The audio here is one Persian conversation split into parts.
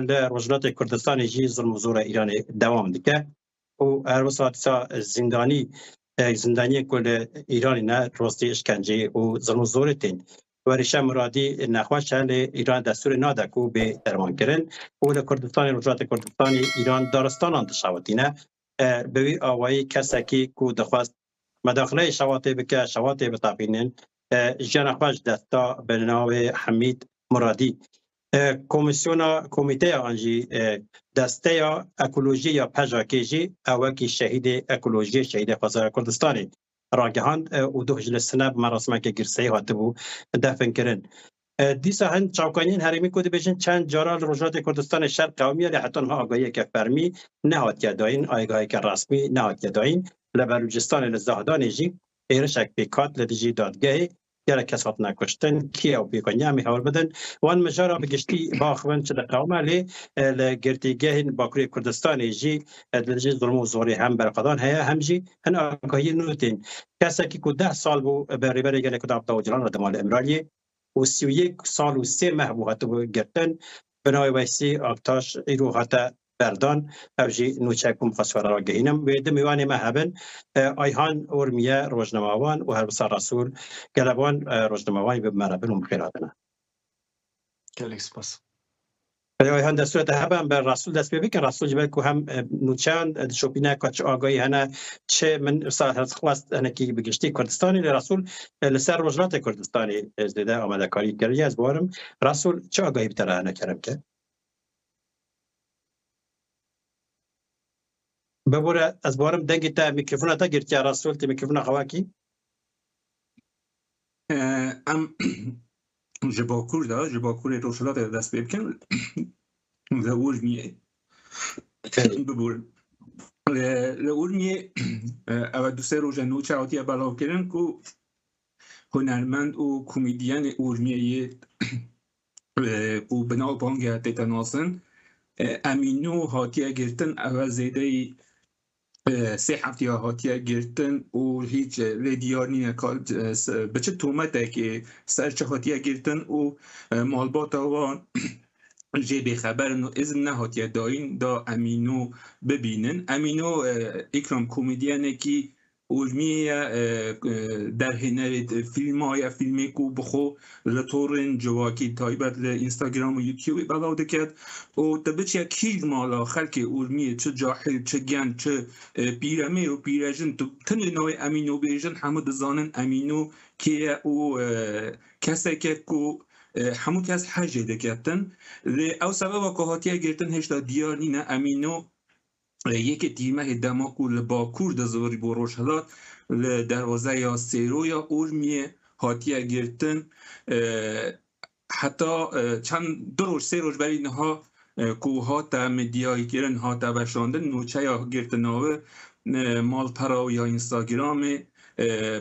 ل روجلات کردستان جی ظلم و زور ایران دوام دکه و هر وسط زندانی کل ایران نه راستی اشکنجه و ظلم و زور تین و ریشه مرادی نخواست شهر ایران دستور نادکو به درمان کرن و لکردستان روجلات کردستان ایران دارستان انتشاوتینه به آوایی کسکی که دخواست مداخله شواطه بکه شواطه بتابینن جنخواش دستا به نام حمید مرادی کمیته آنجی دسته یا اکولوژی یا پژاکیجی اوکی شهید اکولوژی شهید خزر کردستانی راگهاند و دو هجل سنب مراسمه که گرسه هاته بو دفن کرن دیسا هند چاوکانین هرمی کودی بجن چند جارال روجلات کردستان شرق قومی لی حتی ها آگاهی که فرمی نهاد یداین آگاهی که رسمی نهاد یداین لبلوچستان لزهدان جی ایرشک بیکات لدیجی دادگاهی گره کسات نکشتن کیا و بیکنیا می حول بدن وان مجارا بگشتی باخوان چه قومه لی لگرتیگاه باکوری کردستان جی لدیجی ظلم و زوری هم برقدان هیا هم جی هن آگاهی نوتین کسی که 10 سال بو بریبری گله کدام داوجلان و دمال امرالی و 31 سال و 3 ماه بو هاتو گرتن بنای ویسی آکتاش ایرو هاتا بردان اوجی نوچکم خسوره را گهینم و دمیوان مهبن ایهان اورمیه روزنامه‌وان و هر بسر رسول گلبان روزنامه‌وان به مربن و مخیراتنا کلیکس پاس ایهان دستور هبن به رسول دست بکن رسول جبل که هم نوچان شوپینه کاچ آگاهی هنه چه من ساعت خواست هنه کی بگشتی کردستانی رسول لسر روزنات کردستانی ازدیده آمده کاری کردی از بارم رسول چه آگاهی بتره هنه کرم که ببوره از بارم دنگی تا میکروفون تا گرتی رسول تی میکروفون خواکی ام جباکور روشلات دست بکن لور میه ببور لور میه اول دو سه روز نوچه آتی بلاو کردن که هنرمند و کمدین اورمیه و بناو بانگ تیتاناسن امینو هاتی گرتن اول زیده 3 هفته هاتی گرتن و هیچ لیدیار نینه کال بچه تومته که سرچه هاتی گرتن و مالباتا وان جی به خبر نو ازن نهاتی داین دا امینو ببینن امینو اکرام کمدینه که اورمیه در هنر فیلم های فیلمی کو بخو لطورن جواکی تایبت لانستاگرام و یوتیوب بلاو دکت و تبچه کیل مالا خلک اورمیه چه جاحل چه گن چه پیرمه و پیرجن تن نوع امینو بیجن همه دزانن امینو که او کسی که کو همون کس حجه دکتن او سبب که هاتیه گرتن هشتا دیار نینه امینو یک تیمه دماکو لباکور دزوری بروش هلات دروازه یا سیرو یا اورمیه هاتیه گرتن حتی چند 2 روز 3 روز برای اینها که هاتا مدیایی گرن هاتا بشاندن نوچه یا گرتناوه مال پراو یا اینستاگرام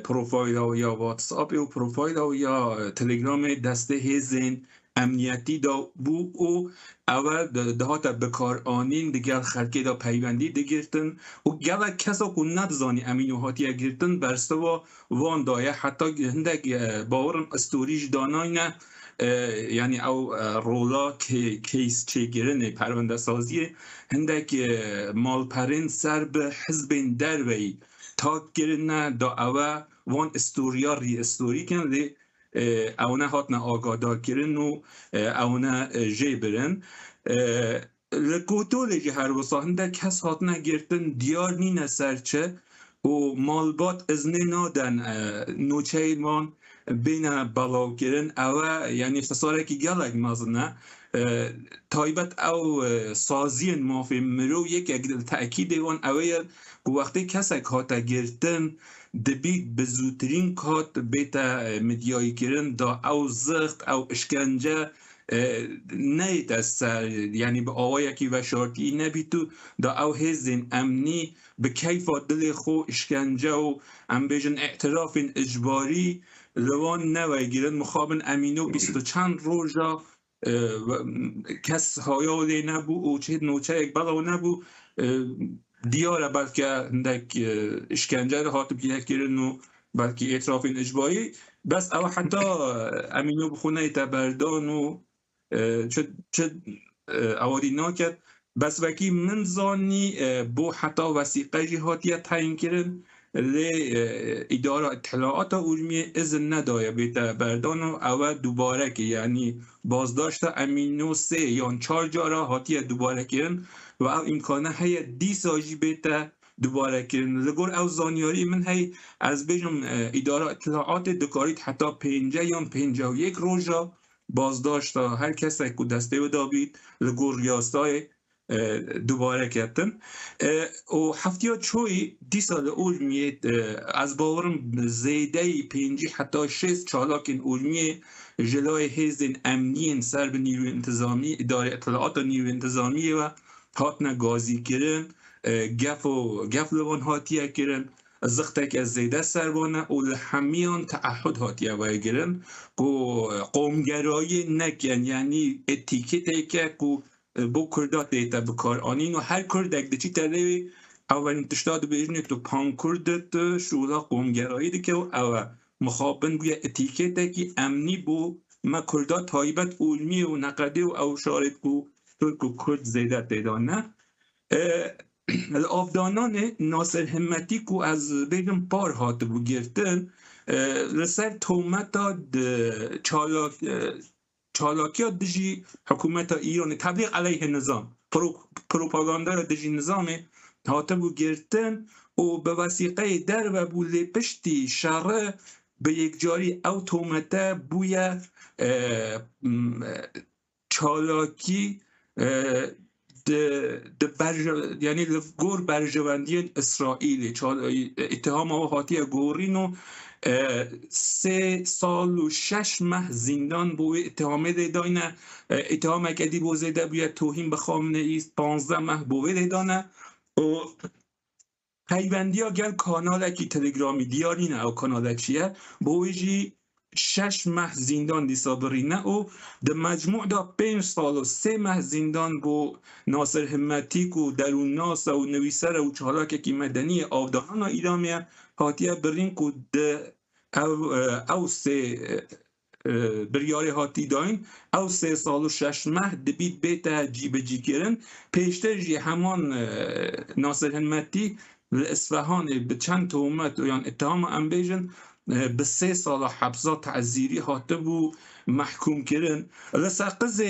پروفایل یا واتساپ و پروفایل یا تلگرام دسته هزین امنیتی دا بو او اول دهات بکار آنین دیگر خلقی دا پیوندی دیگرتن و گل کسا که ندزانی امینو هاتی گرتن برسوا وان دایه حتی هندک باورن استوریج داناینه یعنی او رولا کیس چه گرنه پرونده سازیه هندک مال پرین سر به حزب دروی تا گرنه دا اوه وان استوریا ری استوری کن لی اونا هاتنا آگادار کرن و اونا جی برن لکوتو لیجی هر وصا هنده کس هاتنا گرتن دیار نینه سرچه و مالبات ازنه نادن نوچه ایمان بین بلاو کرن اوه یعنی خساره که گلک مازنه تایبت او سازین مافی مرو یک اگل تأکید وان اوه که وقتی کسک هاتا گرتن دبیت بزودترین کات بیتا مدیایی کرن دا او زخت او اشکنجه نیت از سر یعنی به آوایی که وشارتی نبیتو دا او هزین امنی به کیفا دل خو اشکنجه و ام بیجن اعتراف اجباری لوان نوی گیرن مخابن امینو 20 چند روزا کس هایالی نبو و چه نوچه یک بلاو نبو دیاره بلکه هندک اشکنجه رو هاتو بیهت گیرن و بلکه اعتراف اجباری بس او حتی امینو بخونه تبردان و چه اوادی ناکد بس وکی من زانی بو حتی وسیقه جی هاتیه تعیین کرن لی اداره اطلاعات علمی اذن ندایه بیتا بردانو او دوباره که یعنی بازداشت امینو 3 یا 4 جارا هاتیه دوباره کرن و او امکانه های 10 ساجی بیتا دوباره کرن لگور او زانیاری من هی از بیجم اداره اطلاعات دکارید حتی 50 یا 51 روزا بازداشت هر کسی که دسته و دابید لگور ریاستای دوباره کردن و هفتیا چوی 10 سال علمیه از باورم زیده 5 حتی 6 چالاکن علمیه جلوی حزب امنی سر به نیروی انتظامی اداره اطلاعات نیروی انتظامی و هاتنا گازی کردن گف لبان هاتیه کردن زختک از زیده سربانه و لحمیان تعهد هاتیه وای گرن کو قومگرایی نکن یعنی اتیکت که کو بو کردات دیتا بکار آنین و هر کردک دچی تلوی اولین تشتاد بیجنه تو پان کردت شولا قومگرایی دیگه و مخابن گویا اتیکت که امنی بو ما کردات تایبت علمی و نقده و او شارد کو ترک و کرد زیده دیدانه الافدانان ناصر همتی کو از بگم پار هات بو گرتن لسر تومتا چالاکیا دجی حکومت ایران تبلیغ علیه نظام پروپاگاندا دجی نظام هات بو گرتن و به وسیقه در و بو لپشتی شره به یک جاری او تومتا بویا چالاکی یعنی گور برجوندی اسرائیل اتهام او هاتی گورینو 3 سال و 6 ماه زندان بو اتهامه دیدانه اتهام اکدی بو زیده بوید توهین به خامنه ایست 15 ماه بو دیدانه و پیوندی ها گل کانال اکی تلگرامی دیارینه او کانال اکیه بویجی 6 ماه زندان دیسا برینه و ده مجموع دا 5 سال و 3 ماه زندان بو ناصر همتی کو درون ناس و نویسر و چالاک که مدنی آفدانان ایرامیه هاتیه برین کو ده او 3 بریاری هاتی داین او 3 سال و 6 ماه دبید بیتا جیب جی کرن پیشتر جی همان ناصر همتی اصفهان به چند تومت و یعنی اتهام ام بیجن به 3 سال حبسات تعزیری هاته بو محکوم کرن لساقز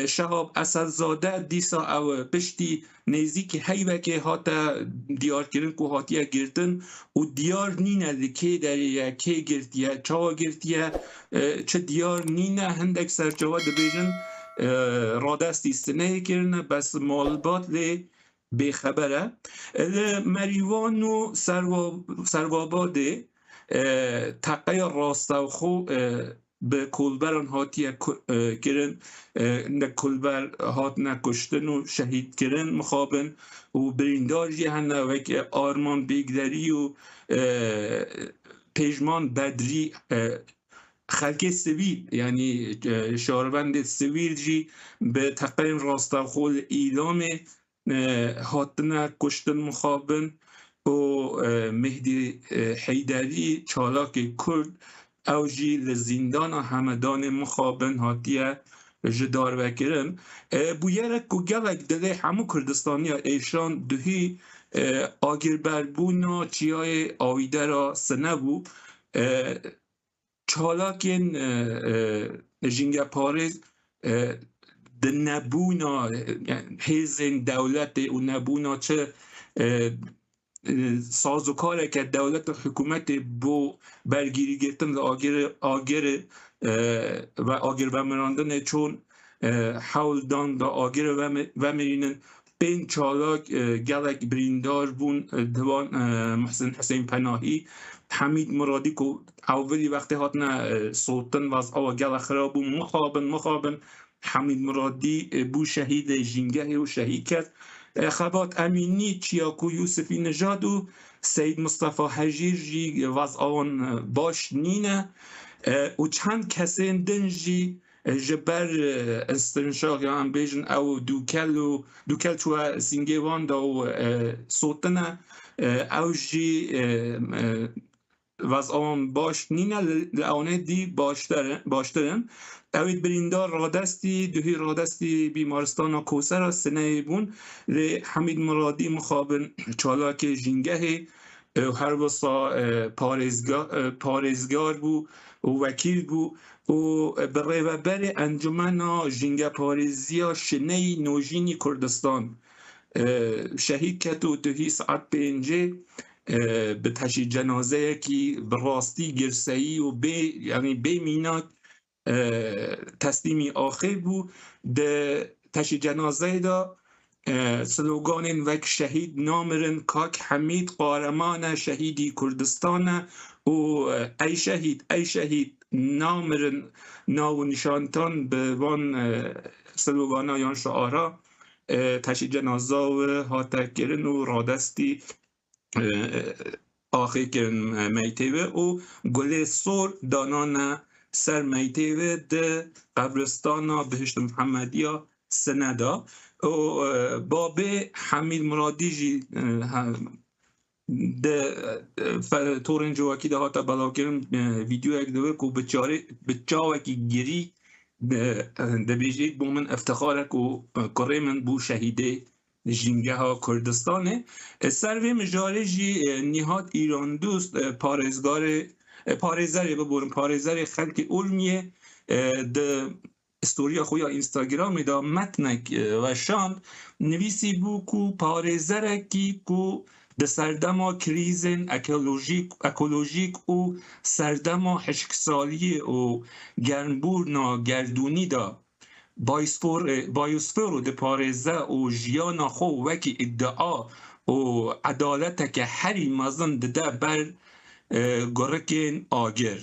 شهاب اسدزاده دیسا او پشتی نیزی که هیوه که هاته دیار کرن که هاتیه گرتن و دیار نینه لکه داریه که گرتیه چاوا گرتیه چه دیار نینه هندک سرچاوا دبیجن رادستی سنه کرن بس مالبات لی بخبره مریوان و سرواباده تقیه راستوخو به کلبران هاتیه کرن کلبر هات نکشتن و شهید کرن مخابن و برینداجی هنه وک آرمان بیگدری و پیجمان بدری خلق سویل یعنی شهروند سویل جی به تقیه راستوخو ایلام هاتنه کشتن مخابن و مهدی حیدری چالاک کرد او جی لزندان همدان مخابن هاتیه جدار وکرن بویرک که گلک دله همو کردستانی ایشان دوهی آگر بربونا چیای آویده را سنه بو چالاکین جنگ پارز ده نبونا حیزن دولت و نبونا چه سازوکاره که دولت و حکومت بو برگیری گرتن آگر و آگر بمراندن چون حول دان دا آگر و مرینن بین چالاک گلک بریندار بون دوان محسن حسین پناهی حمید مرادی که اولی وقتی هاتنا سلطن واز او گلک خراب بون مخابن حمید مرادی بو شهید جنگه و شهید کرد خبات امینی چیاکو یوسفی نژاد و سید مصطفی حجیر جی وضعان باش نینه و چند کسی دنجی جبر استنشاق یا هم بیجن او دوکل چوه سینگیوان دا و سوتنه او جی وضع آن باش نینه لعانه دی باشترن اوید بریندار رادستی دوهی رادستی بیمارستان کوسر سنه بون لی حمید مرادی مخابن چالاک جینگه هر بسا پارزگار بو و وکیل بو و بره و بره انجمن جینگه پارزیا شنه نوجینی کردستان شهید کتو دوهی ساعت 5 به تشی جنازه کی براستی گرسایی و یعنی بی مینات تسلیمی آخر بو ده تشی جنازه دا سلوگان وک شهید نامرن کاک حمید قارمان شهیدی کردستان و ای شهید نامرن ناو نشانتان به وان سلوگان یان شعارا تشی جنازه و هاتکرن و رادستی آخی کرن میتیوه و گله سور دانان سر میتیوه ده قبرستان بهشت محمدیه سندا و بابه حمید مرادی جی ده تورن جواکی ده هاتا بلاو کرن ویدیو اک دوه که بچاوکی گیری ده بیجید بو من افتخارک و کره من بو شهیده جینگه ها کردستانه سروی مجاره جی نهاد ایران دوست پارزر خلق علمیه ده استوریا خویا اینستاگرامی دا متنک و شاند نویسی بو کو پارزره کی کو ده سردما کریزن اکولوژیک و سردما حشکسالی و گرنبور گردونی دا بایوسفور ده پارزه و جیانا خو وکی ادعا و عدالت که هری مازن ده بر گرکین آگر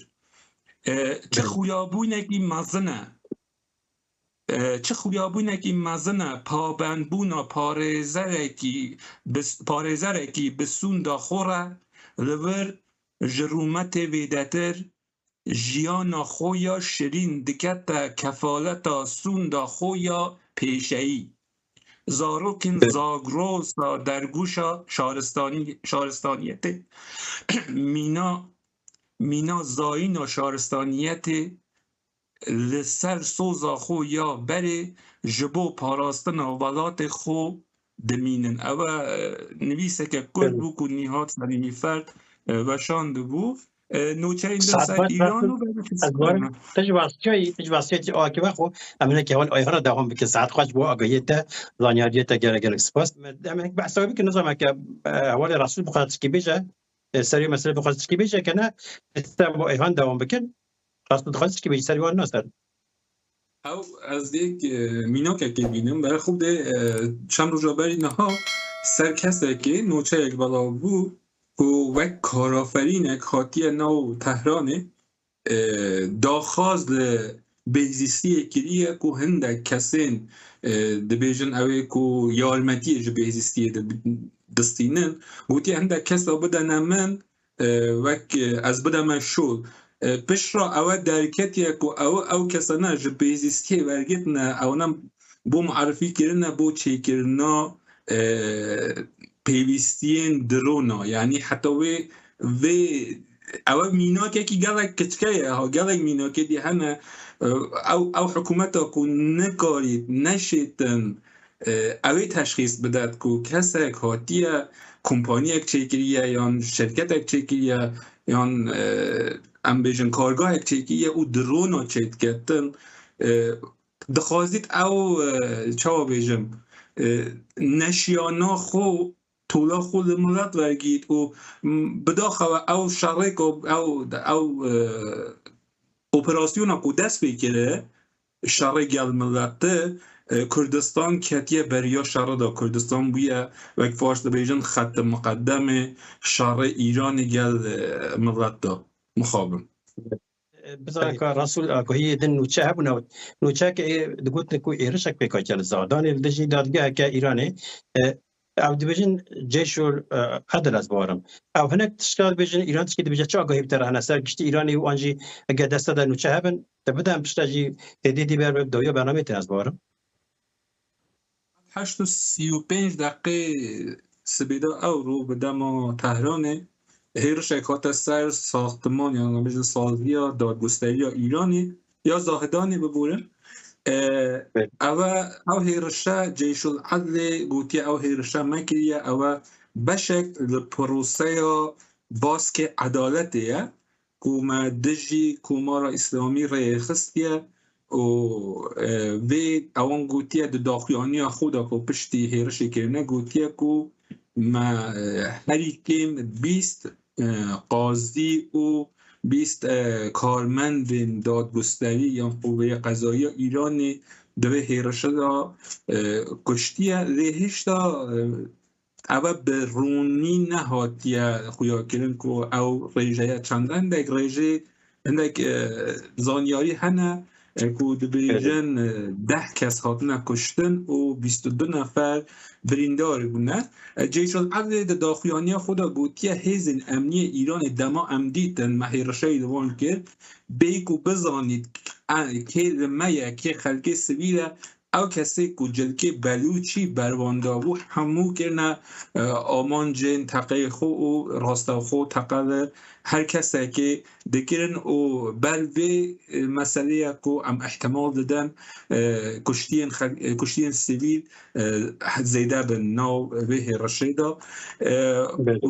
چه خویابونکی مزنه پابندبونا پارزره کی بسون دا خوره لور جرومت ویدتر جیانا خویا شرین دکت کفالتا سون دا خویا پیشهی زاروکن زاگروسا درگوشا شارستانیت مینا زاین شارستانیت لسر سوزا خو یا بره جبو پاراستن ولات خو دمینن او نویسه که کل بو که نیهات سلیمی فرد و شانده بو نوچه این در سر ایرانو تجواسیتی آگه بخو امینه که اول آیه را دوام بکن ساعت خواهد بو آگهیت زانیاریت گرگ سپاس امینه که بحثا بکن نظام که اول رسول بخواهد که بیشه سری مسئله بخواهد که بیشه که نه استم با ایهان دوام بکن رسول بخواهد که بیشه سری وان نستر او از یک مینا که بینم برای خوب ده چند رو جابری نها سرکسته که نوچه یک بلا بو و وک کارآفرین خاطی نو تهرانه داخواز بهزیستی کریه که هنده کسین دبیجن اوه که یارمتی جو بهزیستی دستینن گوتی هنده کس را بدن من وک از بدن من شد پیش را اوه درکتیه که او کسانه جو بهزیستی ورگتنه اونم بو معرفی کرنه بو چه کرنه پیوستین درونا یعنی حتی و او مینا که گلک کچکه ها گلک مینا که دی همه او حکومت ها که نکارید نشیدن اوی تشخیص بدد که کسک هاتیه کمپانی اک چیکریه یا شرکت اک چیکریه یا امبیجن کارگاه اک چیکریه او درونا چید کتن دخوازید او چاو بیجم نشیانا خو طولا خود ملت ورگید و بداخل او شرک او اپراسیون کو دست بگیره شرک گل ملت کردستان کتیه بریا شر دا کردستان بویه و فارس بیجن خط مقدم شر ایران گل ملت دا مخابم بزن که رسول آگاهی دن نوچه هبونه نوچه که دگوت نکو ایرشک پیکا کل زادان دجی دادگاه که ایرانه او دیوژن جیش و عدل از بارم او هنک تشکال بیجن ایران تشکی دیوژن چه آگاهی بتره هنسر گشتی ایرانی و آنجی اگه دسته در نوچه هبن تبدأ پشتاجی هدیدی بر دویا برنامه تن از بارم 8:35 دقیقه سبیدا او رو به دم تهرانه هیرش اکات سر ساختمان یا نمیشه سازی یا دادگستری یا ایرانی یا زاهدانی ببورن او هیرشه جیش العدل گوتی او هیرشه مکریه او بشک پروسه باسک عدالتیه کوما دجی کومارا اسلامی ریخستیه و وی اوان گوتیه د داخیانی خود کو پشتی هیرشی کرنه گوتیه کو ما هری کم 20 قاضی و 20 کارمند دادگستری یا قوه قضایی ایرانی دوی هیرشه دا کشتیه لیهش دا او به رونی نهاتیه خویا کرن که او ریجه چندن دک ریجه اندک زانیاری هنه که دبیجن 10 کس هاتنه کشتن و 22 نفر بریندار بونه. جیش العدل داخلیانی خدا گوتیه حزب امنی ایران دما امدیتن مهیرشه دوان کرد بیکو بزانید که لمه که خلق سویله او کسی که جلکه بلوچی بروانده همو کرنه آمان جن تقیه خو و راسته خو تقل هر کسی که دکرن و بلوی مسئله که ام احتمال دادن کشتین سیویل زیده به ناو به رشیده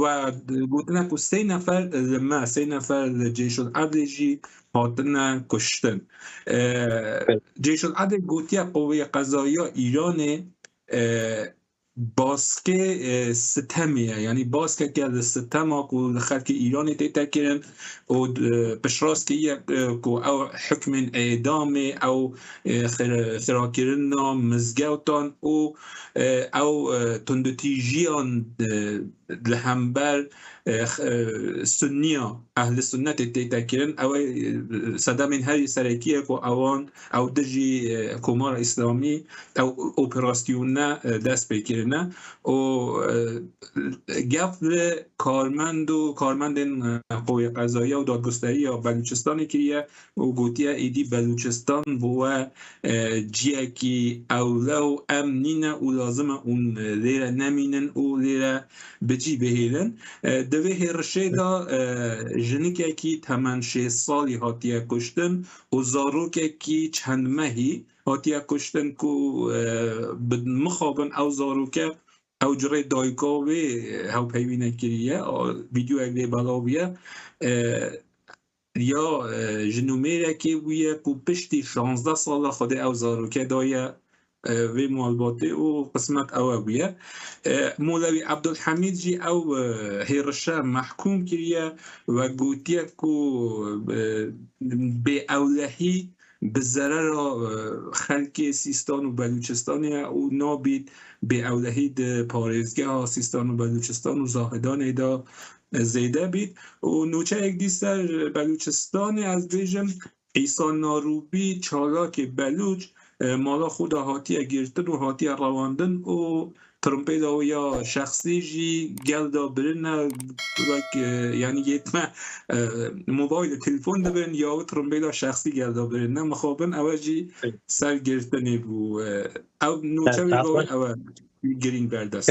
و گوتنه که 3 نفر لما 3 نفر جیش العدل جی هاتنه کشتن. جیش العدل گوتیه قوه قضایی ایران باسکه ستمیه یعنی باسکه که از ستما که خلق ایرانی تیتا کرن و پشراست که او حکم اعدام او خراکرن مزگوتان او تندتیجیان لهمبر سنیا اهل سنت تیتا کرن او صدا من هری سرکیه که اوان او دجی کمار اسلامی او اپراسیون دست بکرن و گفت کارمند قوه قضایی و دادگستری یا بلوچستانی که و گوتیه ایدی بلوچستان و جیه که اولو امنینه و لازم اون لیره نمینن و لیره بجی بهیلن دوی هرشه دا جنیکه که 8 سالی هاتیه کشتن و زاروکه که چند مهی هاتیه کشتن که مخابن او زاروکه او جره دایکاوی هاو پیوینه کریه ویدیو اگه بلاویه یا جنومیره که ویه که پشتی 16 سال خود او زاروکه دایه وی موالباته و قسمت او بیه مولوی عبدالحمید جی او هیرشه محکوم کریه و گوتیه که به اولهی به ضرر خلق سیستان و بلوچستان او نابید به اولهی ده پارزگاه سیستان و بلوچستان و زاهدان دا زیده بید و نوچه یک دیستر بلوچستان از بیجم ایسان ناروبی چالاک بلوچ مالا خود هاتی گرتن و هاتی رواندن و ترمپید او یا شخصی جی گلدا برن یعنی یتمه موبایل تلفن دبن یا ترمپید شخصی گلدا برن مخابن او جی سر گرتنی بو او نوچه او گرینگ بردست.